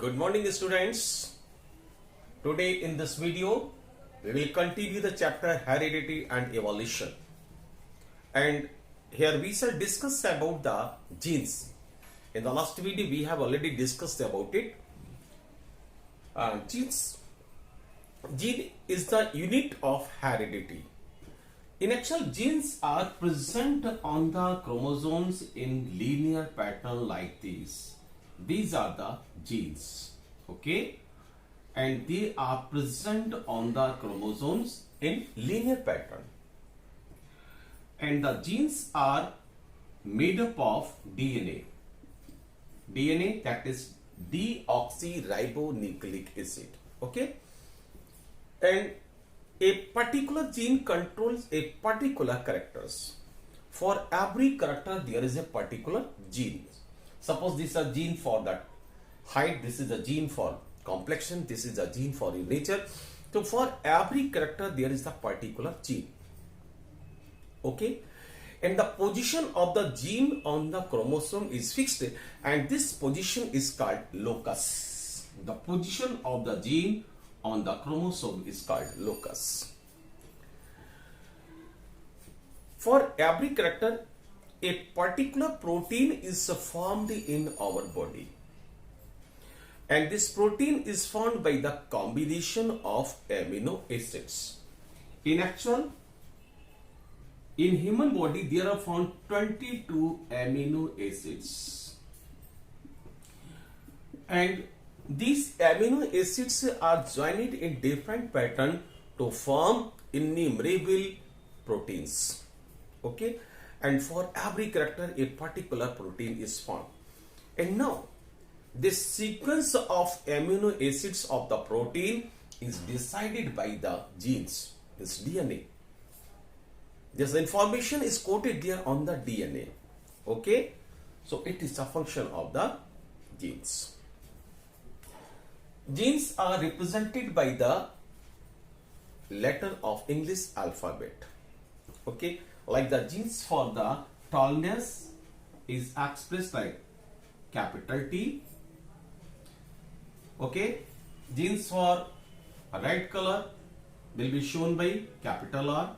Good morning students. Today in this video we will continue the chapter heredity and evolution, and here we shall discuss about the genes. In the last video we have already discussed about it. Gene is the unit of heredity. In actual, genes are present on the chromosomes in linear pattern like this. These are the genes, okay, and they are present on the chromosomes in linear pattern, and the genes are made up of DNA that is deoxyribonucleic acid, okay, and a particular gene controls a particular characters. For every character there is a particular gene. Suppose this is a gene for the height, this is a gene for complexion, this is a gene for nature. So for every character there is the particular gene, okay, and the position of the gene on the chromosome is fixed, and this position is called locus. The position of the gene on the chromosome is called locus. For every character a particular protein is formed in our body, and this protein is formed by the combination of amino acids. In actual, in human body there are found 22 amino acids, and these amino acids are joined in different pattern to form innumerable proteins, okay, and for every character a particular protein is formed. And now this sequence of amino acids of the protein is decided by the genes, this DNA. This information is coded there on the DNA, okay, so it is a function of the genes. Genes are represented by the letter of English alphabet, okay, like the genes for the tallness is expressed like capital T, okay, genes for a red color will be shown by capital R,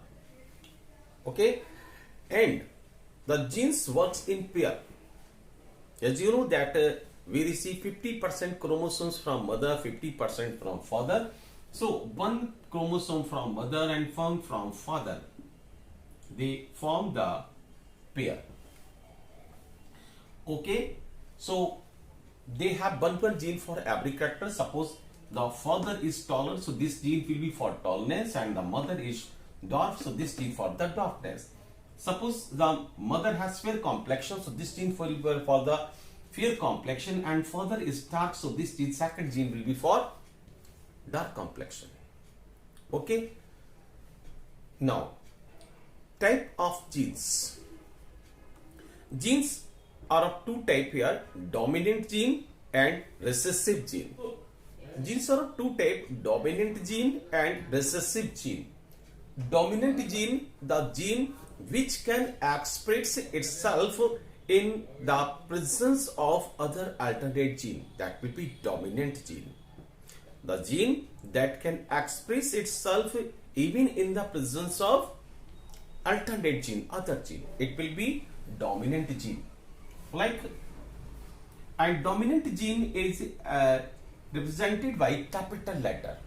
okay, and the genes works in pair. As you know that we receive 50% chromosomes from mother, 50% from father. So one chromosome from mother and one from father, they form the pair, okay. So they have one gene for every character. Suppose the father is taller, so this gene will be for tallness, and the mother is dark, so this gene for the darkness. Suppose the mother has fair complexion, so this gene will be for the fair complexion, and father is dark, so this gene, second gene, will be for dark complexion, okay. Now, type of genes. Genes are of two types here: dominant gene and recessive gene. Genes are of two types: dominant gene and recessive gene. Dominant gene, the gene which can express itself in the presence of other alternate gene, that will be dominant gene. The gene that can express itself even in the presence of alternate gene, other gene, it will be dominant gene. Like, and dominant gene is represented by capital letter,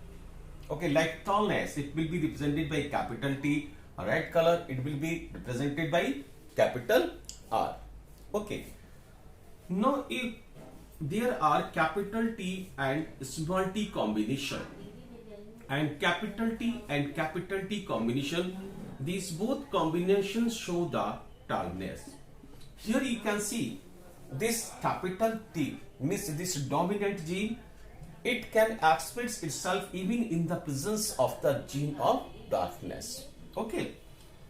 okay, like tallness, it will be represented by capital T. Red color, it will be represented by capital R, okay. Now if there are capital T and small t combination, and capital T and capital T combination, these both combinations show the tallness. Here you can see this capital T means this dominant gene, it can express itself even in the presence of the gene of darkness, okay.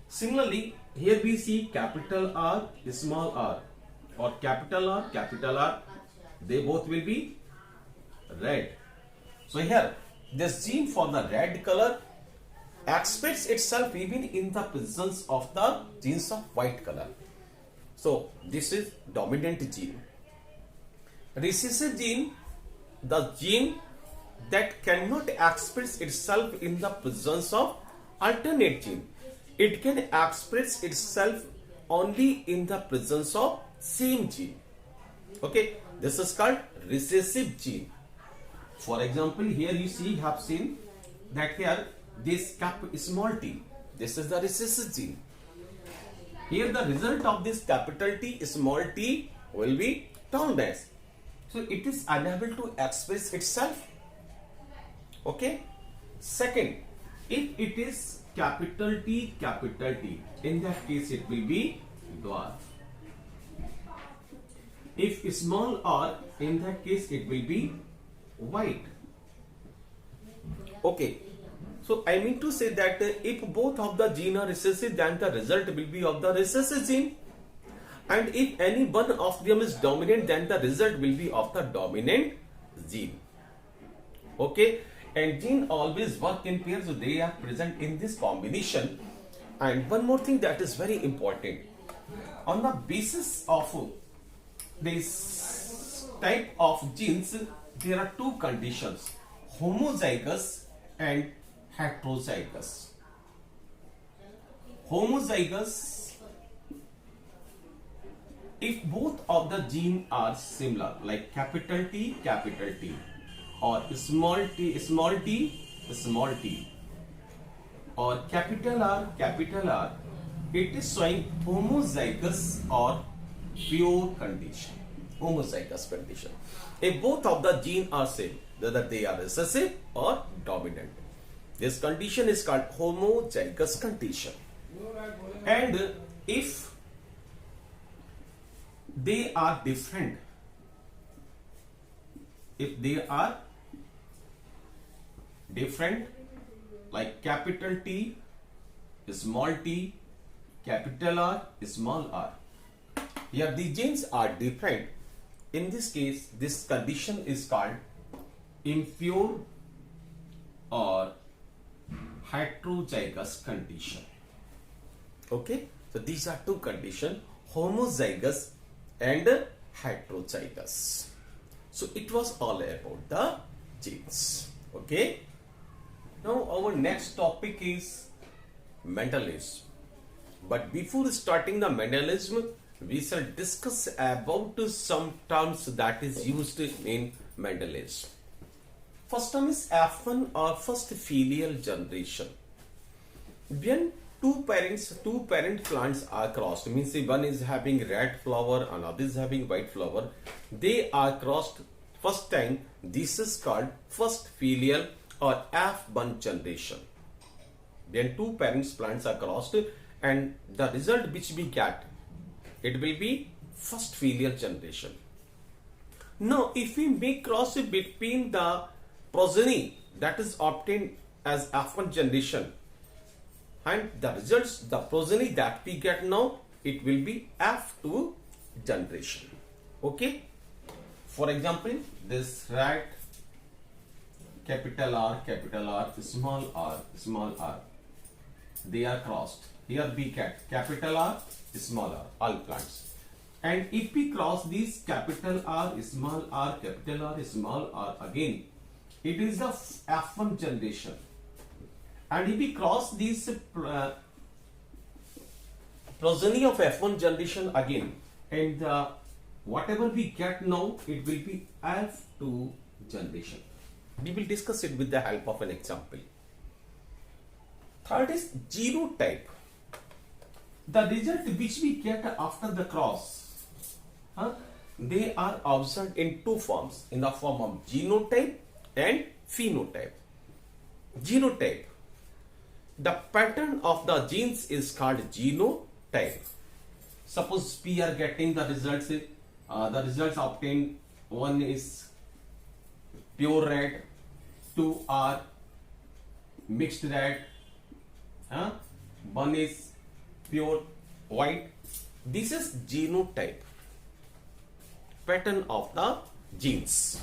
Similarly, here we see capital R, small r, or capital R, they both will be red. So here this gene for the red color expresses itself even in the presence of the genes of white color. So this is dominant gene. Recessive gene, the gene that cannot express itself in the presence of alternate gene. It can express itself only in the presence of same gene. Okay, this is called recessive gene. For example, here you see, have seen that here this small t, this is the recessive gene. Here the result of this capital T small t will be termed as. So it is unable to express itself. Okay. Second, if it is capital T, in that case it will be dwarf. If small r, in that case it will be white. Okay. So I mean to say that if both of the gene are recessive, then the result will be of the recessive gene. And if any one of them is dominant, then the result will be of the dominant gene. Okay. And gene always work in pairs, so they are present in this combination. And one more thing that is very important. On the basis of this type of genes, there are two conditions: homozygous and heterozygous. Homozygous, if both of the genes are similar, like capital T, or small t, or capital R, it is showing homozygous or pure condition. Homozygous condition. If both of the genes are same, whether they are recessive or dominant, this condition is called homozygous condition. And if they are different, like capital T, small t, capital R, small r, here the genes are different. In this case, this condition is called impure or heterozygous condition. Okay, so these are two conditions, homozygous and heterozygous. So it was all about the genes. Okay, now our next topic is Mendelism. But before starting the Mendelism, we shall discuss about some terms that is used in Mendelism. First term is F1 or first filial generation. When two parent plants are crossed, means one is having red flower, another is having white flower, they are crossed first time. This is called first filial or F1 generation. When two parents plants are crossed, and the result which we get, it will be first filial generation. Now, if we make cross between the progeny that is obtained as F1 generation and the results, the progeny that we get now, it will be F2 generation. Okay. For example, this red, capital R, small r, they are crossed. Here we get capital R, small r, all plants. And if we cross these capital R, small r, capital R, small r again, it is the F1 generation. And if we cross these progeny of F1 generation again, and whatever we get now, it will be F2 generation. We will discuss it with the help of an example. Third is genotype. The result which we get after the cross, they are observed in two forms, in the form of genotype and phenotype. Genotype, the pattern of the genes is called genotype. Suppose we are getting the results obtained, one is pure red, two are mixed red, one is pure white. This is genotype, pattern of the genes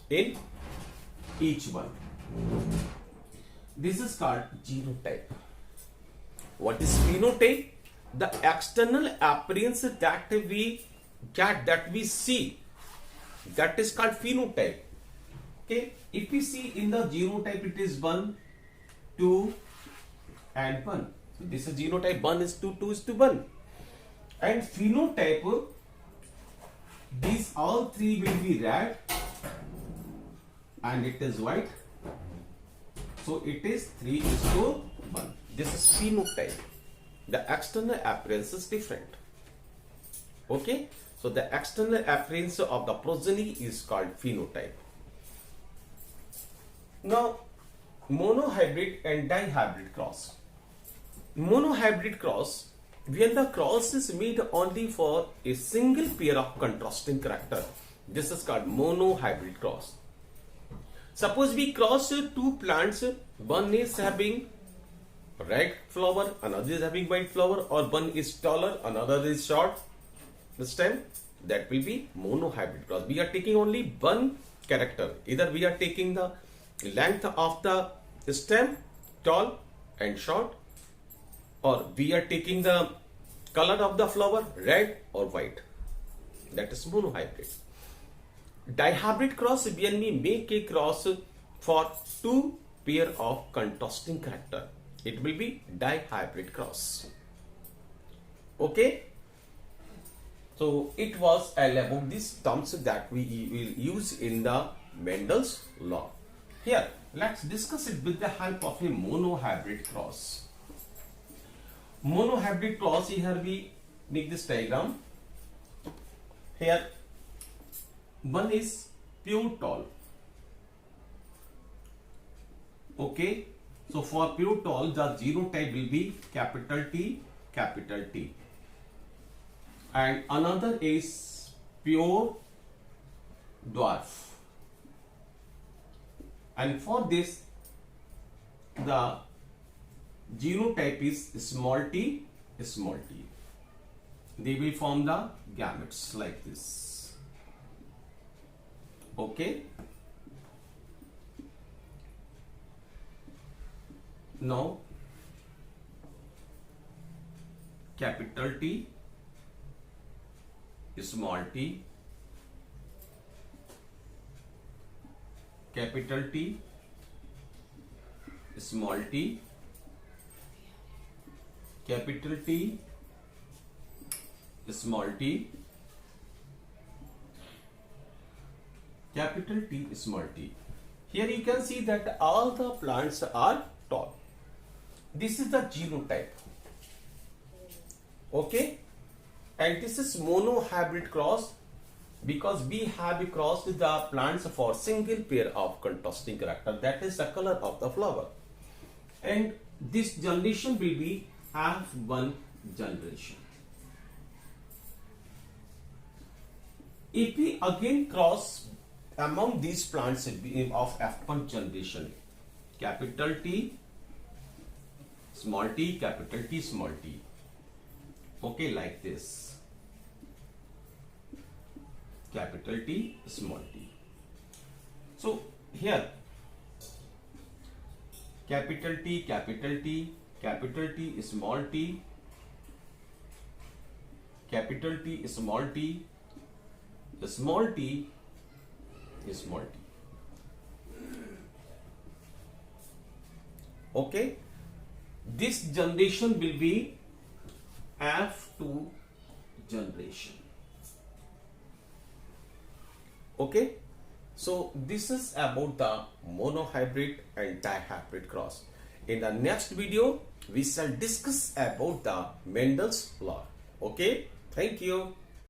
in each one. This is called genotype. What is phenotype? The external appearance that we get, that we see, that is called phenotype. Okay, if we see in the genotype, it is 1, 2, and 1. So this is genotype, 1 is to 2 is to 1. And phenotype, these all three will be red and it is white. So it is 3 is to 1. This is phenotype. The external appearance is different. Okay, so the external appearance of the progeny is called phenotype. Now, monohybrid and dihybrid cross. Monohybrid cross, when the cross is made only for a single pair of contrasting character, this is called monohybrid cross. Suppose we cross two plants, one is having red flower, another is having white flower, or one is taller, another is short stem, that will be monohybrid cross. We are taking only one character. Either we are taking the length of the stem, tall and short, or we are taking the color of the flower, red or white. That is monohybrid. Dihybrid cross, when we make a cross for two pair of contrasting character, it will be dihybrid cross. Okay, so it was all about these terms that we will use in the Mendel's law. Here, let's discuss it with the help of a monohybrid cross. Monohybrid cross, here we make this diagram. Here, one is pure tall. Okay, so for pure tall, the genotype will be capital T, capital T. And another is pure dwarf. And for this, the genotype is small t, small t. They will form the gametes like this. Okay. Now, capital T, small t, capital T, small t, capital T, small t, capital T, small t. Here you can see that all the plants are tall. This is the genotype. Okay, and this is monohybrid cross because we have crossed the plants for single pair of contrasting character, that is the color of the flower. And this generation will be F1 generation. If we again cross among these plants of F1 generation, capital T, small t, capital T, small t. Okay, like this. Capital T, small t. So here, capital T, capital T, capital T, small t, capital T, small t, small t, small t. Okay, this generation will be F2 generation. Okay, so this is about the monohybrid and dihybrid cross. In the next video, we shall discuss about the Mendel's law. Okay, thank you.